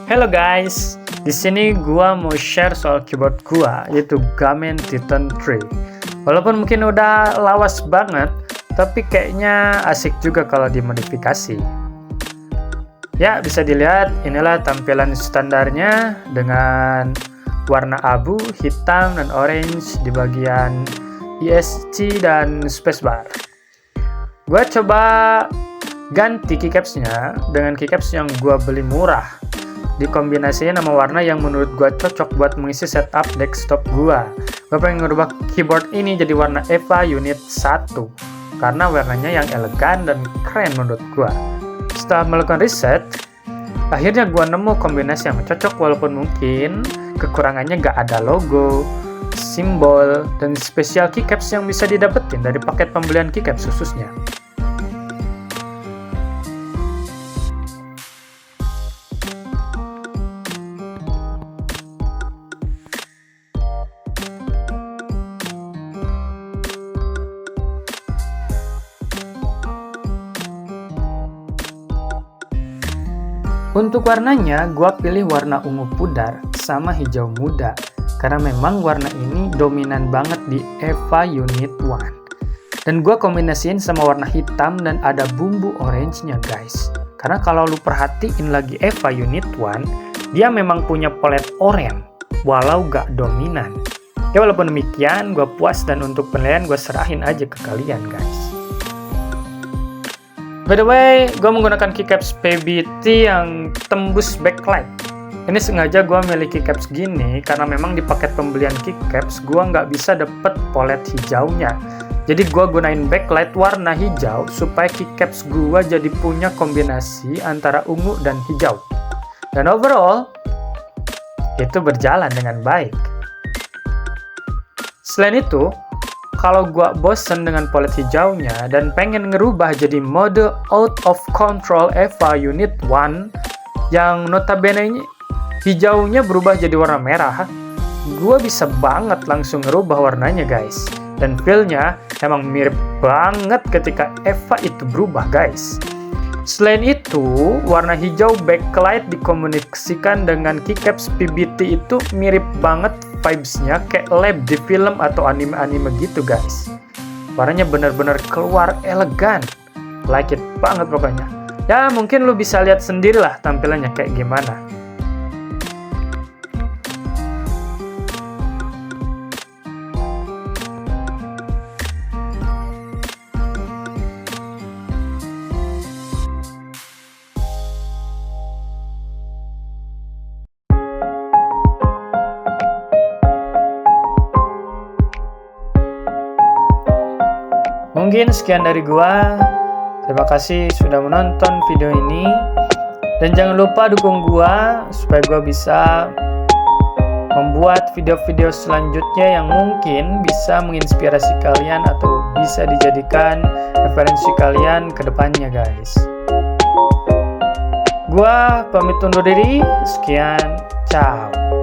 Hello guys, di sini gua mau share soal keyboard gua, yaitu Gamen Titan 3. Walaupun mungkin udah lawas banget, tapi kayaknya asik juga kalau dimodifikasi. Ya, bisa dilihat inilah tampilan standarnya dengan warna abu, hitam, dan orange di bagian ESC dan spacebar. Gua coba ganti keycapsnya dengan keycaps yang gua beli murah, dikombinasiin sama warna yang menurut gua cocok buat mengisi setup desktop gua. Gua pengen ngerubah keyboard ini jadi warna EVA Unit 1 karena warnanya yang elegan dan keren menurut gua. Setelah melakukan riset, akhirnya gua nemu kombinasi yang cocok, walaupun mungkin kekurangannya gak ada logo, simbol, dan spesial keycaps yang bisa didapetin dari paket pembelian keycaps khususnya. Untuk warnanya, gua pilih warna ungu pudar sama hijau muda, karena memang warna ini dominan banget di EVA Unit 1. Dan gua kombinasiin sama warna hitam dan ada bumbu orange-nya guys. Karena kalau lu perhatiin lagi EVA Unit 1, dia memang punya polet oranye, walau gak dominan. Ya walaupun demikian, gua puas dan untuk penilaian gua serahin aja ke kalian guys. By the way, gue menggunakan keycaps PBT yang tembus backlight. Ini sengaja gue milih keycaps gini karena memang di paket pembelian keycaps gue nggak bisa dapet polet hijaunya. Jadi gue gunain backlight warna hijau supaya keycaps gue jadi punya kombinasi antara ungu dan hijau. Dan overall, itu berjalan dengan baik. Selain itu, kalau gua bosen dengan polet hijaunya dan pengen ngerubah jadi mode out of control EVA Unit 1 yang notabene hijaunya berubah jadi warna merah, gua bisa banget langsung ngerubah warnanya guys. Dan feel-nya emang mirip banget ketika EVA itu berubah guys. Selain itu, warna hijau backlight dikomunikasikan dengan keycaps PBT itu mirip banget vibes-nya kayak lab di film atau anime-anime gitu guys. Warnanya bener-bener keluar elegan, like it banget pokoknya. Ya mungkin lu bisa lihat sendirilah tampilannya kayak gimana. Mungkin sekian dari gua. Terima kasih sudah menonton video ini. Dan jangan lupa dukung gua supaya gua bisa membuat video-video selanjutnya yang mungkin bisa menginspirasi kalian atau bisa dijadikan referensi kalian ke depannya guys. Gua pamit undur diri. Sekian, ciao.